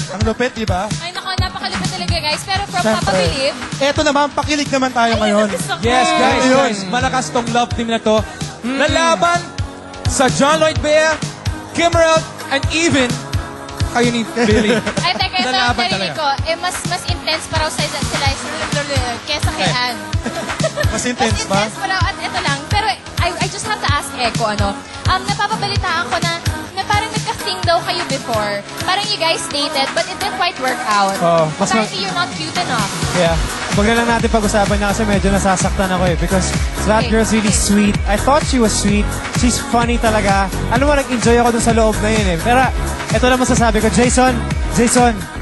Ang lupit, di ba? Ay, nako, napakalupit talaga, guys. Pero from Siyempre. Papa Philip, Eto naman, pakilig naman tayo ngayon. gusto ko. Yes, guys, Ayun. guys. Malakas tong love team na to. Lalaban sa John Lloyd Bea, Kimmerl, and even kayo ni Billy. Ay, teka, ito ang Lalaban narinig talaga. ko. Mas intense pa raw sila kesa kay Ann. Mas intense Mas pa? intense pa raw. At ito lang. Pero I just have to ask Echo, napapabalitaan ko na parang nagka-thing daw kayo before. Parang you guys dated, but it didn't quite work out. Oh, mas Apparently, you're not cute enough. Yeah. Huwag na lang natin pag-usapan niya kasi medyo nasasaktan ako eh. Because that Okay. girl's really sweet. I thought she was sweet. She's funny talaga. Alam mo, nag-enjoy ako dun sa loob na yun eh. Pero ito lang masasabi ko, Jason,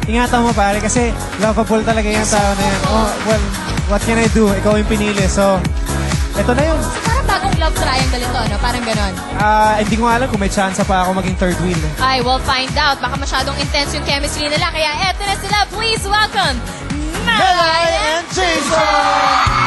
ingatan mo pare kasi lovable talaga yung tao na yan. Oh, well, what can I do? Ikaw yung pinili. So, ito na yun. So, parang bagong love triangle ito, no? Parang ganon. Hindi ko alam kung may chance pa ako maging third wheel. I will find out. Baka masyadong intense yung chemistry nila. Kaya eto na sila. Please welcome Melay and Jason!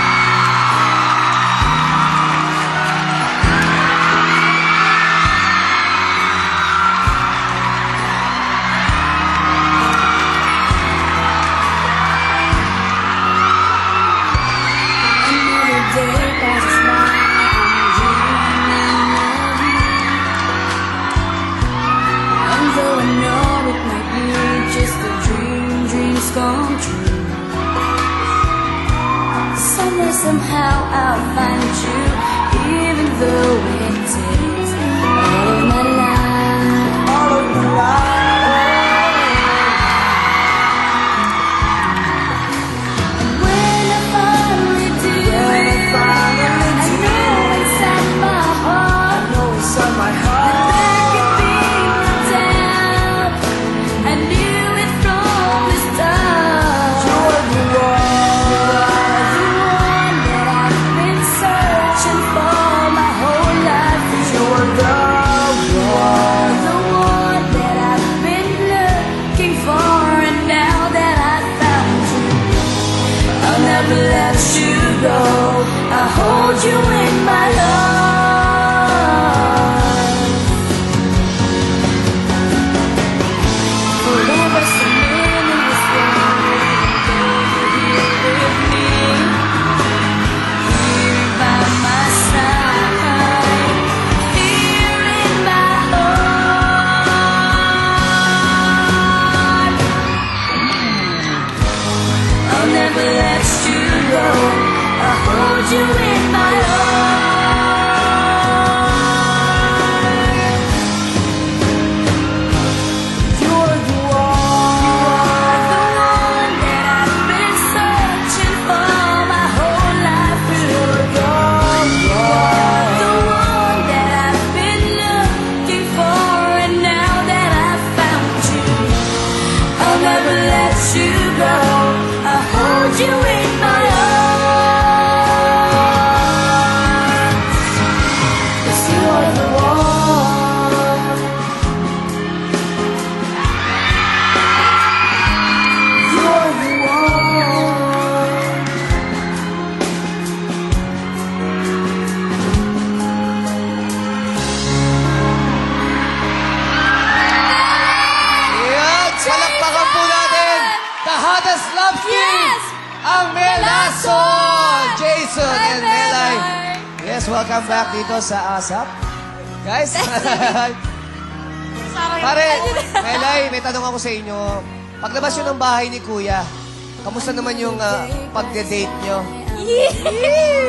Another day passes by, I'm dreaming of you. And though I know it might be just a dream, dreams come true. Somewhere, somehow I'll find you, even though it takes all of my life. All of my life. When I finally do, I know inside my heart that there can be no doubt. I knew it from the start. You're the one that I've been searching for my whole life. You're the one that I've been looking for, and now that I've found you, I'll never let you go. I hold you in my arms. Forever swimming in this world, here with me, here by my side, here in my heart. I'll never let you go. I hold you in my arms. You're the one that I've been searching for my whole life. You're the one that I've been looking for, and now that I've found you, I'll never let you go. I hold you in my arms. 'Cause you're the one. You're the one. Yan! Palakpakan po natin! The hottest love team! Yes! Ang Melason! Jason Hi, and Melay. Melay. Yes, welcome back dito sa ASAP. Guys, pare, Melay, may tanong ako sa inyo. Paglabas yun ng bahay ni Kuya, kamusta naman yung pagde-date nyo?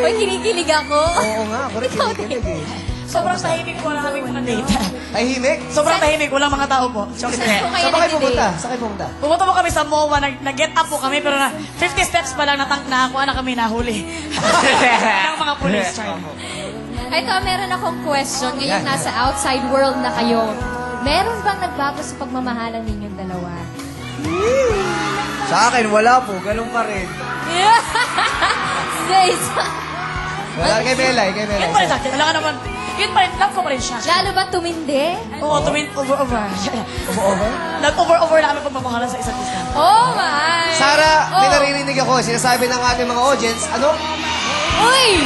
Uy, kinikilig ako. Oo nga, ako rin kinikilig eh. Sobrang tahimik po lang kami mga date. Tahimik? Sobrang tahimik, walang mga tao po. Saan po Saan kayo ba kayo nag-date? pumunta? Saan kayo pumunta? Pumunta po kami sa MOA, nag-get up po kami, pero na 50 steps pa lang nakakuha na kami nahuli. Ng mga police. Ito, meron akong question. Ngayon, nasa outside world na kayo. Meron bang nagbago sa pagmamahalan ninyong dalawa? Sa akin, wala po. Ganun pa rin. Jason, Wala kay Melay, kay Yun Melay. pa rin sa akin, wala ka naman. Yun pa rin, love ko pa rin siya. lalo ba tumindi? Oo, over. Over? Nag-over na kami pagmamahalan sa isa't isa. Oh my! Sara, may Oh. naririnig ako. Sinasabi ng ating mga audience, ano? Uy!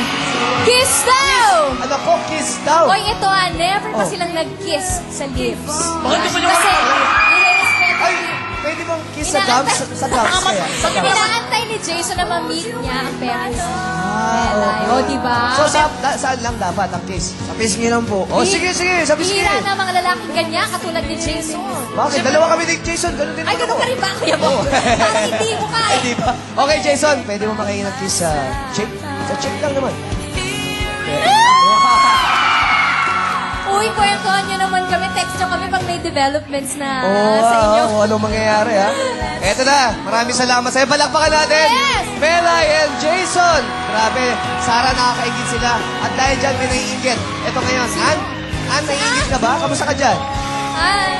Kiss daw! Ano ko, kiss daw. Uy, ito never pa silang nag-kiss sa lips. Bakit gusto niyo Kasi, mag- nire-respeto Ay, pwede bang drums? Sa drums kaya? Sa drums. Inaantay ni Jason na ma-meet niya ang parents ni Belay. O, diba? So, saan lang dapat ang kiss? Sa pisngi lang po. Oh, sige, sa pisngi. Bihira na mga lalaking ganyan, katulad ni Jason. Bakit? Dalawa kami ni Jason. Ganun din Ay, ganun ako. ka rin ba, Kuya Bo? Parang hindi mo kaya. Di ba? Okay, Jason, pwede mo makingin ng kiss sa cheek? Sa cheek lang naman. Uy, kwentuhan nyo naman kami. Text nyo kami pag may developments na Oo, sa inyo. anong mangyayari, ha? Eto na, maraming salamat sa'yo. Palakpakan natin. Yes! Melay and Jason. Grabe, Sarah, nakakaingit sila. At dahil dyan, may naiingit. Eto ngayon, Ann, naiingit ka ba? Kamusta ka dyan? Hi!